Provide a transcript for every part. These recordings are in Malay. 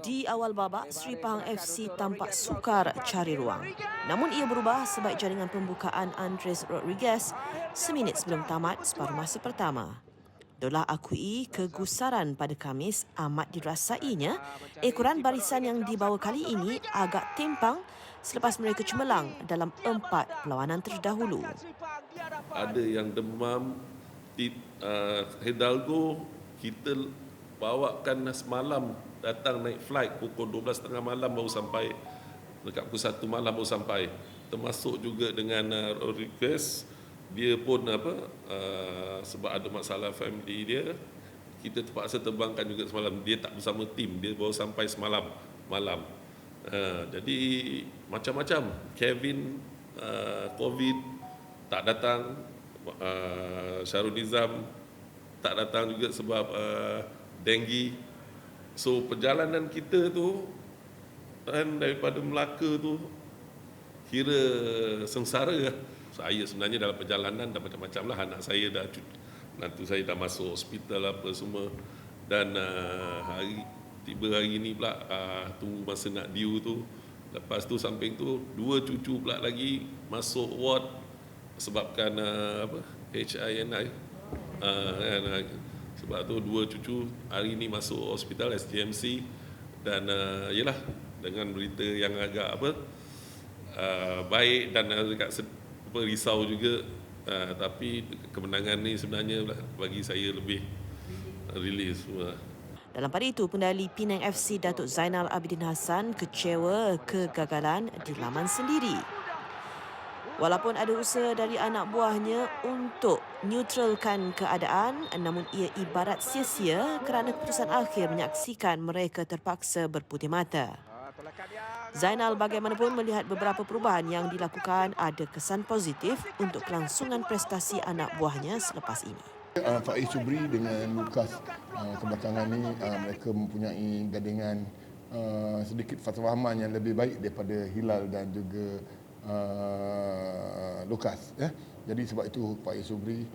Di awal babak, Sri Pahang FC tampak sukar cari ruang. Namun ia berubah sebab jaringan pembukaan Andres Rodriguez seminit sebelum tamat separuh masa pertama. Dolah akui kegusaran pada Khamis amat dirasainya ekoran barisan yang dibawa kali ini agak timpang selepas mereka cemerlang dalam 4 perlawanan terdahulu. Ada yang demam, Hidalgo kita bawakan semalam, datang naik flight pukul 12.30 malam baru sampai, dekat pukul 1 malam baru sampai. Termasuk juga dengan Rodriguez, dia pun sebab ada masalah family dia, kita terpaksa terbangkan juga semalam. Dia tak bersama tim, dia baru sampai semalam malam. Jadi macam-macam. Kevin COVID tak datang, Syarul Nizam tak datang juga sebab denggi. So perjalanan kita tu kan daripada Melaka tu kira sengsara. Saya sebenarnya dalam perjalanan dah macam-macam lah. Anak saya dah, nanti saya dah masuk hospital apa semua. Dan tiba hari ni pula tunggu masa nak due tu. Lepas tu samping tu 2 cucu pula lagi masuk ward sebabkan HINI. Sebab tu 2 cucu hari ni masuk hospital SGMC. Dan yalah, dengan berita yang agak baik dan agak risau juga, tapi kemenangan ni sebenarnya bagi saya lebih release semua. Dalam pada itu, pendali Penang FC Datuk Zainal Abidin Hassan kecewa kegagalan di laman sendiri. Walaupun ada usaha dari anak buahnya untuk neutralkan keadaan, namun ia ibarat sia-sia kerana keputusan akhir menyaksikan mereka terpaksa berputih mata. Zainal bagaimanapun melihat beberapa perubahan yang dilakukan ada kesan positif untuk kelangsungan prestasi anak buahnya selepas ini. Faiz Subri dengan Lukas kebelakangan ni mereka mempunyai gadingan sedikit fahaman yang lebih baik daripada Hilal dan juga Lukas. Jadi sebab itu Faiz Subri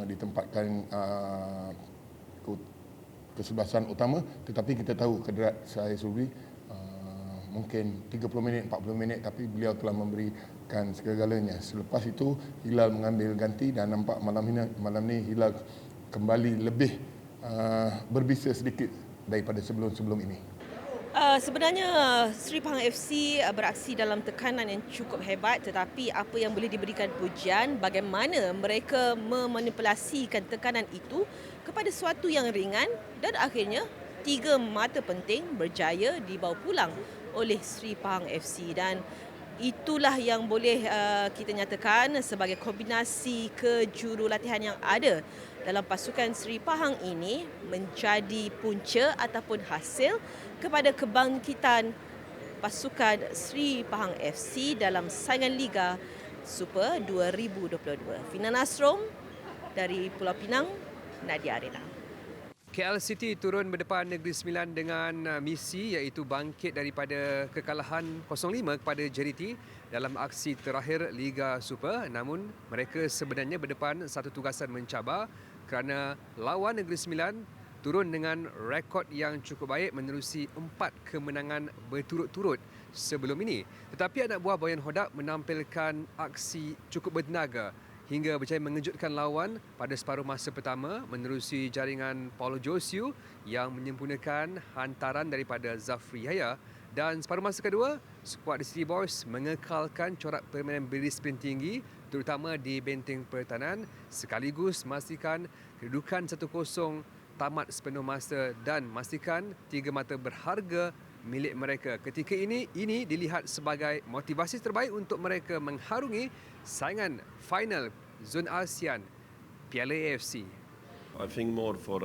ditempatkan kesebelasan utama, tetapi kita tahu kederat Faiz Subri mungkin 30 minit, 40 minit, tapi beliau telah memberikan segala-galanya. Selepas itu Hilal mengambil ganti dan nampak malam ni Hilal kembali lebih berbisa sedikit daripada sebelum-sebelum ini. Sebenarnya Sri Pahang FC beraksi dalam tekanan yang cukup hebat, tetapi apa yang boleh diberikan pujian bagaimana mereka memanipulasikan tekanan itu kepada sesuatu yang ringan dan akhirnya 3 mata penting berjaya dibawa pulang oleh Sri Pahang FC, dan itulah yang boleh kita nyatakan sebagai kombinasi kejurulatihan yang ada dalam pasukan Sri Pahang ini menjadi punca ataupun hasil kepada kebangkitan pasukan Sri Pahang FC dalam saingan Liga Super 2022. Fina Nasrom dari Pulau Pinang, Nadia Arena. KL City turun berdepan Negeri Sembilan dengan misi iaitu bangkit daripada kekalahan 0-5 kepada JDT dalam aksi terakhir Liga Super. Namun mereka sebenarnya berdepan satu tugasan mencabar kerana lawan Negeri Sembilan turun dengan rekod yang cukup baik menerusi 4 kemenangan berturut-turut sebelum ini. Tetapi anak buah Boyan Hodak menampilkan aksi cukup bertenaga hingga berjaya mengejutkan lawan pada separuh masa pertama menerusi jaringan Paulo Josiu yang menyempurnakan hantaran daripada Zafri Yahya, dan separuh masa kedua skuad The City Boys mengekalkan corak permainan berdisiplin tinggi terutama di benteng pertahanan sekaligus memastikan kedudukan 1-0 tamat sepenuh masa dan memastikan 3 mata berharga milik mereka. Ketika ini dilihat sebagai motivasi terbaik untuk mereka mengharungi saingan final Zon ASEAN Piala AFC. I think more for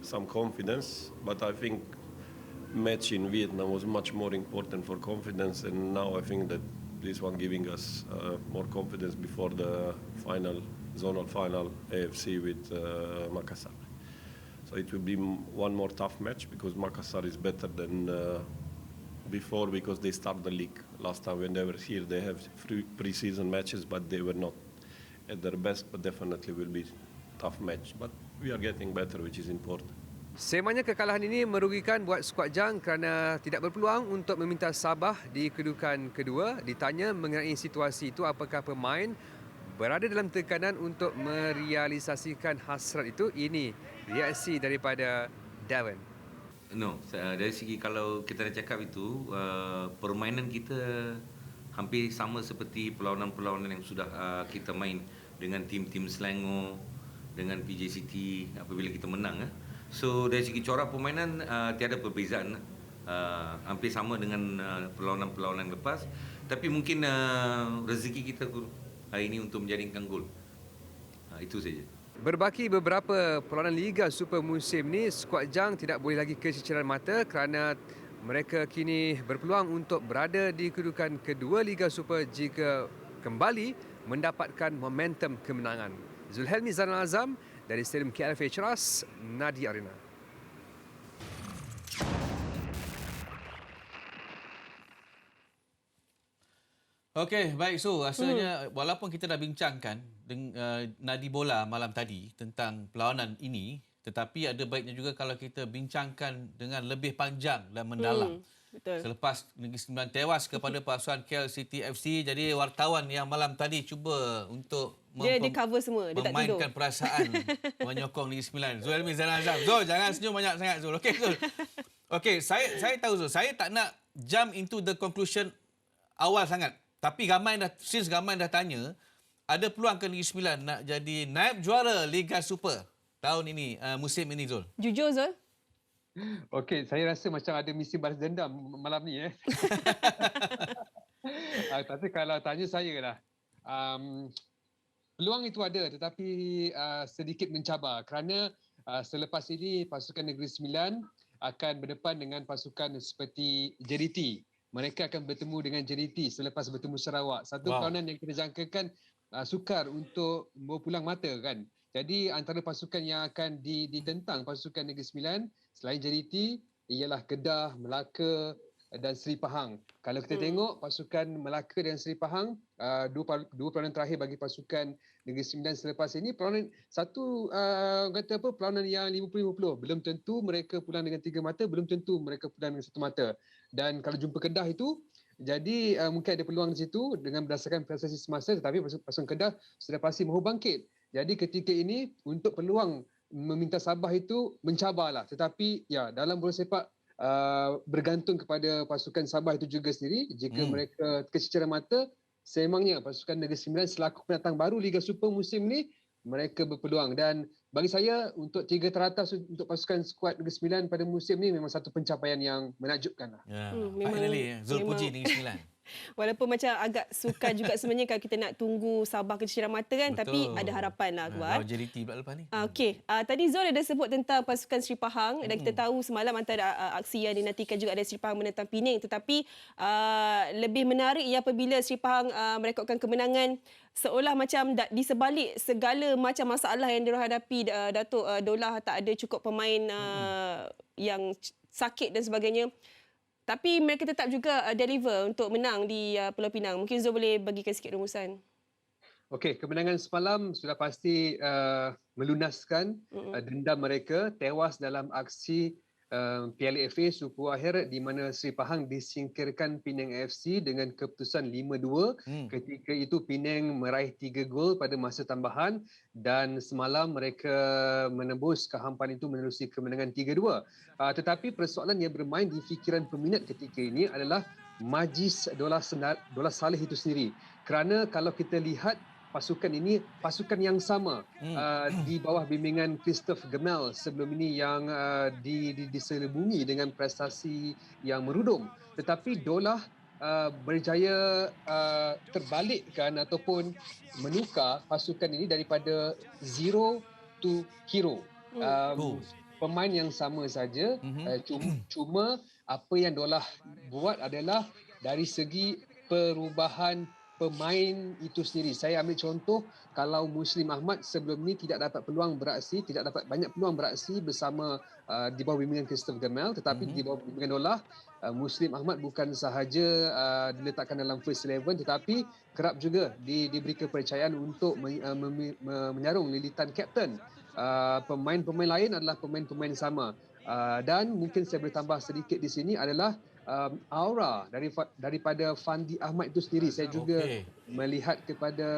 some confidence, but I think match in Vietnam was much more important for confidence, and now I think that this one giving us more confidence before the final zonal final AFC with Makassar. So it will be one more tough match because Makassar is better than before because they start the league. Last time when they were here, they have 3 pre-season matches, but they were not at their best. But definitely will be tough match. But we are getting better, which is important. Semanya kekalahan ini merugikan buat skuad Jang kerana tidak berpeluang untuk meminta Sabah di kedudukan kedua. Ditanya mengenai situasi itu, apakah pemain berada dalam tekanan untuk merealisasikan hasrat itu? Ini reaksi daripada Darren. No, dari segi kalau kita dah cakap itu, permainan kita hampir sama seperti perlawanan-perlawanan yang sudah kita main dengan tim-tim Selangor, dengan PJ City apabila kita menang. So dari segi corak permainan tiada perbezaan. Hampir sama dengan perlawanan-perlawanan lepas. Tapi mungkin rezeki kita hari ini untuk menjaringkan gol. Itu saja. Berbaki beberapa perlawanan Liga Super musim ni, skuad Jang tidak boleh lagi kececeran mata kerana mereka kini berpeluang untuk berada di kedudukan kedua Liga Super jika kembali mendapatkan momentum kemenangan. Zulhelmi Zainal Azam dari Stadium KLFA Ceras, Nadi Arena. Okey, baik. So, rasanya walaupun kita dah bincangkan nadi bola malam tadi tentang perlawanan ini, tetapi ada baiknya juga kalau kita bincangkan dengan lebih panjang dan mendalam. Betul. Selepas Negeri Sembilan tewas kepada pasukan KL City FC, jadi wartawan yang malam tadi cuba untuk Dia cover semua, dia tak tidur. memainkan perasaan menyokong Negeri Sembilan. Zul Elmi Zainal Azam. Zul, jangan senyum banyak sangat, Zul. Okey, Zul. Okey, saya tahu, Zul. Saya tak nak jump into the conclusion awal sangat. Tapi ramai dah tanya, ada peluang ke Negeri Sembilan nak jadi naib juara Liga Super tahun ini, musim ini, Zul? Jujur, Zul? Okey, saya rasa macam ada misi balas dendam malam ni. Tapi kalau tanya saya lah, peluang itu ada tetapi sedikit mencabar kerana selepas ini pasukan Negeri Sembilan akan berdepan dengan pasukan seperti JDT. Mereka akan bertemu dengan JDT selepas bertemu Sarawak. Satu perlawanan yang kita jangkakan sukar untuk berpulang mata kan. Jadi antara pasukan yang akan ditentang pasukan Negeri Sembilan selain JDT ialah Kedah, Melaka dan Seri Pahang. Kalau kita tengok pasukan Melaka dan Seri Pahang, dua perlawanan terakhir bagi pasukan Negeri Sembilan selepas ini, perlawanan perlawanan yang 50-50. Belum tentu mereka pulang dengan 3 mata, belum tentu mereka pulang dengan 1 mata. Dan kalau jumpa Kedah itu, jadi mungkin ada peluang di situ dengan berdasarkan prestasi semasa, tetapi pasukan Kedah sudah pasti mahu bangkit. Jadi ketika ini untuk peluang meminta Sabah itu mencabarlah. Tetapi ya, dalam bola sepak bergantung kepada pasukan Sabah itu juga sendiri. Jika mereka kececeran mata, semangnya pasukan Negeri Sembilan selaku pendatang baru Liga Super musim ni, mereka berpeluang. Dan bagi saya untuk 3 teratas untuk pasukan skuad Negeri Sembilan pada musim ni memang satu pencapaian yang menakjubkan lah. Ya, finally, Zul puji Negeri Sembilan. Walaupun macam agak sukar juga sebenarnya kalau kita nak tunggu Sabah kececeran mata kan. Betul. Tapi ada harapan lah, Akbar. Lawan JDT pula lepas ni. Okey, tadi Zul ada sebut tentang pasukan Seri Pahang dan kita tahu semalam antara aksi yang dinantikan juga ada Seri Pahang menentang Pening, tetapi lebih menarik ia apabila Seri Pahang merekodkan kemenangan seolah macam di sebalik segala macam masalah yang diorang hadapi, Datuk Dolah tak ada cukup pemain yang sakit dan sebagainya. Tapi mereka tetap juga deliver untuk menang di Pulau Pinang. Mungkin Zul boleh bagikan sikit rumusan. Okey, kemenangan semalam sudah pasti melunaskan dendam mereka tewas dalam aksi Piala FA Suku Akhir di mana Seri Pahang disingkirkan Penang FC dengan keputusan 5-2. Ketika itu Penang meraih 3 gol pada masa tambahan dan semalam mereka menembus kehampaan itu menerusi kemenangan 3-2. Tetapi persoalan yang bermain di fikiran peminat ketika ini adalah Majlis Dolah Saleh itu sendiri. Kerana kalau kita lihat pasukan ini pasukan yang sama di bawah bimbingan Christophe Gemel sebelum ini yang diselubungi dengan prestasi yang merudum. Tetapi Dolah berjaya terbalikkan ataupun menukar pasukan ini daripada zero to hero. Pemain yang sama saja, cuma apa yang Dolah buat adalah dari segi perubahan pemain itu sendiri. Saya ambil contoh, kalau Muslim Ahmad sebelum ni tidak dapat banyak peluang beraksi bersama di bawah bimbingan Christophe Gemel, tetapi di bawah bimbingan Dolah, Muslim Ahmad bukan sahaja diletakkan dalam first 11 tetapi kerap juga diberi kepercayaan untuk menyarung lilitan kapten. pemain-pemain lain adalah pemain-pemain sama. Dan mungkin saya boleh tambah sedikit di sini adalah aura daripada Fandi Ahmad itu sendiri. Saya juga Okey. melihat kepada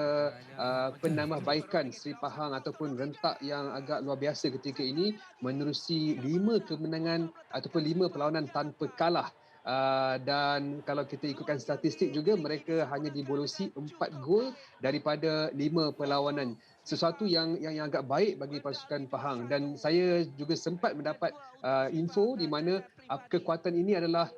penambahbaikan Sri Pahang ataupun rentak yang agak luar biasa ketika ini menerusi 5 kemenangan ataupun 5 perlawanan tanpa kalah. Dan kalau kita ikutkan statistik juga, mereka hanya dibolosi 4 gol daripada 5 perlawanan. Sesuatu yang agak baik bagi pasukan Pahang, dan saya juga sempat mendapat info di mana kekuatan ini adalah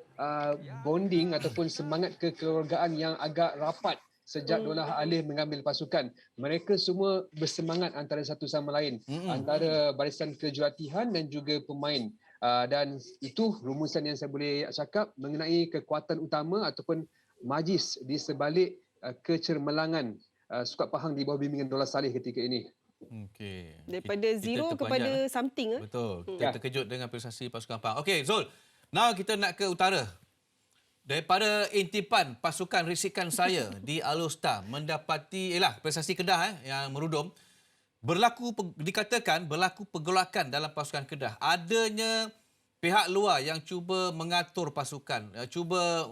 bonding ataupun semangat kekeluargaan yang agak rapat sejak Dollah Alif mengambil pasukan. Mereka semua bersemangat antara satu sama lain, antara barisan kejuratihan dan juga pemain. Dan itu rumusan yang saya boleh cakap mengenai kekuatan utama ataupun majlis di sebalik kecermelangan skuad Pahang di bawah bimbingan Dollah Saleh ketika ini. Okey. Daripada zero kepada something. Betul. Kita Ya. terkejut dengan prestasi pasukan Pahang. Okey, Zul. Now kita nak ke utara. Daripada intipan pasukan risikan saya di Alor-Star mendapati prestasi Kedah yang merudum, dikatakan berlaku pergolakan dalam pasukan Kedah. Adanya pihak luar yang cuba mengatur pasukan, cuba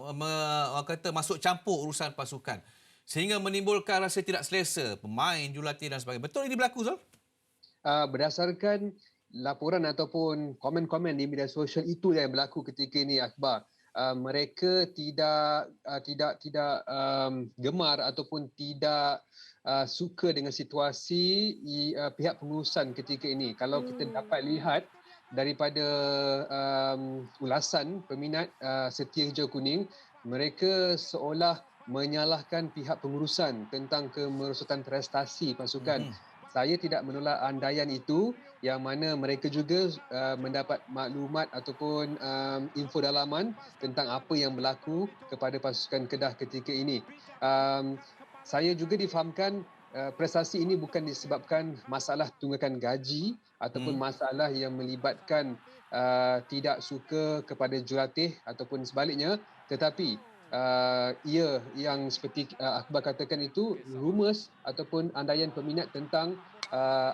masuk campur urusan pasukan sehingga menimbulkan rasa tidak selesa pemain, jurulatih dan sebagainya. Betul ini berlaku, Zul? Berdasarkan laporan ataupun komen-komen di media sosial itu yang berlaku ketika ini, Akbar, mereka tidak gemar ataupun tidak suka dengan situasi pihak pengurusan ketika ini. Kalau kita dapat lihat daripada ulasan peminat Setia Hijau Kuning, mereka seolah menyalahkan pihak pengurusan tentang kemerosotan prestasi pasukan. Saya tidak menolak andaian itu, yang mana mereka juga mendapat maklumat ataupun info dalaman tentang apa yang berlaku kepada pasukan Kedah ketika ini. Saya juga difahamkan prestasi ini bukan disebabkan masalah tunggakan gaji ataupun masalah yang melibatkan tidak suka kepada jurulatih ataupun sebaliknya, tetapi ia yang seperti Akbar katakan itu rumus ataupun andaian peminat tentang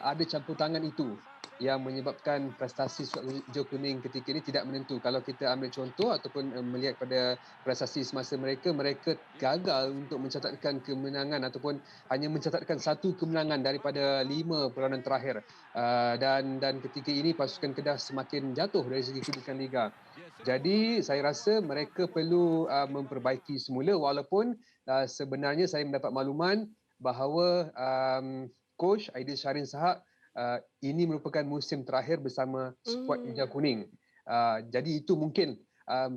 ada campur tangan itu yang menyebabkan prestasi skuad hijau kuning ketika ini tidak menentu. Kalau kita ambil contoh ataupun melihat pada prestasi semasa mereka gagal untuk mencatatkan kemenangan ataupun hanya mencatatkan 1 kemenangan daripada 5 perlawanan terakhir. Dan ketika ini pasukan Kedah semakin jatuh dari segi kedudukan liga. Jadi saya rasa mereka perlu memperbaiki semula, walaupun sebenarnya saya mendapat makluman bahawa coach Aidil Syahrin Sahak ini merupakan musim terakhir bersama skuad Hijau Kuning. Jadi itu mungkin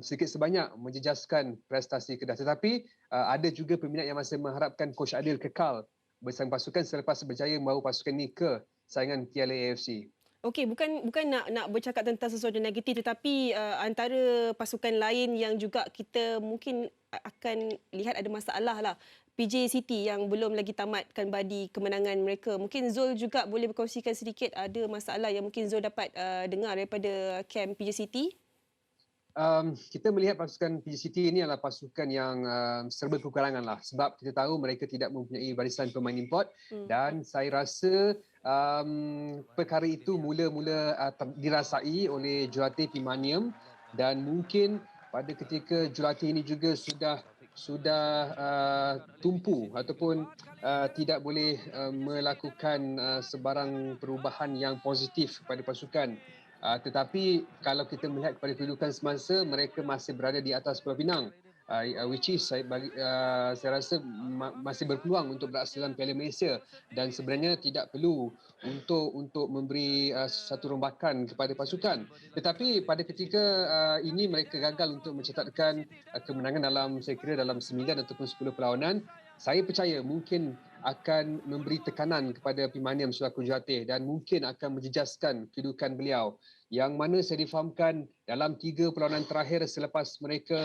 sedikit sebanyak menjejaskan prestasi Kedah. Tetapi ada juga peminat yang masih mengharapkan coach Adil kekal bersama pasukan selepas berjaya membawa pasukan ini ke saingan Piala AFC. Okey, bukan nak bercakap tentang sesuatu negatif, tetapi antara pasukan lain yang juga kita mungkin akan lihat ada masalah lah. PJ City yang belum lagi tamatkan badi kemenangan mereka. Mungkin Zul juga boleh berkongsikan sedikit ada masalah yang mungkin Zul dapat dengar daripada camp PJ City? Kita melihat pasukan PJ City ini adalah pasukan yang serba kekurangan lah, sebab kita tahu mereka tidak mempunyai barisan pemain import dan saya rasa perkara itu mula-mula dirasai oleh jurulatih Pimanium, dan mungkin pada ketika jurulatih ini juga sudah tumpu ataupun tidak boleh melakukan sebarang perubahan yang positif kepada pasukan. Tetapi kalau kita melihat kepada kedudukan semasa, mereka masih berada di atas Pulau Pinang, which is saya rasa masih berpeluang untuk berhasil dalam Piala Malaysia, dan sebenarnya tidak perlu untuk memberi satu rombakan kepada pasukan. Tetapi pada ketika ini mereka gagal untuk mencatatkan kemenangan saya kira dalam 9 ataupun 10 perlawanan. Saya percaya mungkin akan memberi tekanan kepada Pimanium selaku jurulatih dan mungkin akan menjejaskan kedudukan beliau, yang mana saya difahamkan dalam 3 perlawanan terakhir selepas mereka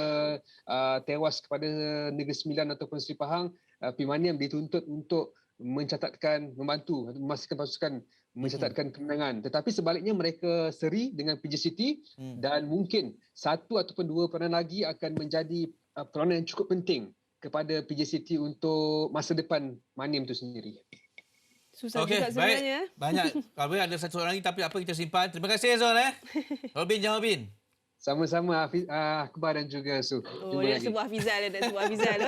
tewas kepada Negeri Sembilan ataupun Sri Pahang, Pimanium dituntut untuk membantu memastikan pasukan mencatatkan kemenangan. Tetapi sebaliknya mereka seri dengan PJ City dan mungkin 1 ataupun 2 perlawanan lagi akan menjadi perlawanan yang cukup penting kepada PJ City untuk masa depan Manium itu sendiri. Susah Okey, juga sebenarnya. baik. Banyak. Kalau ada satu orang lagi, tapi apa kita simpan. Terima kasih Zul. Robin Jahabin. Sama-sama Akbar dan juga Su. Oh, Jumpa dia nak lagi. sebut Hafizal, dia nak sebut Hafizal.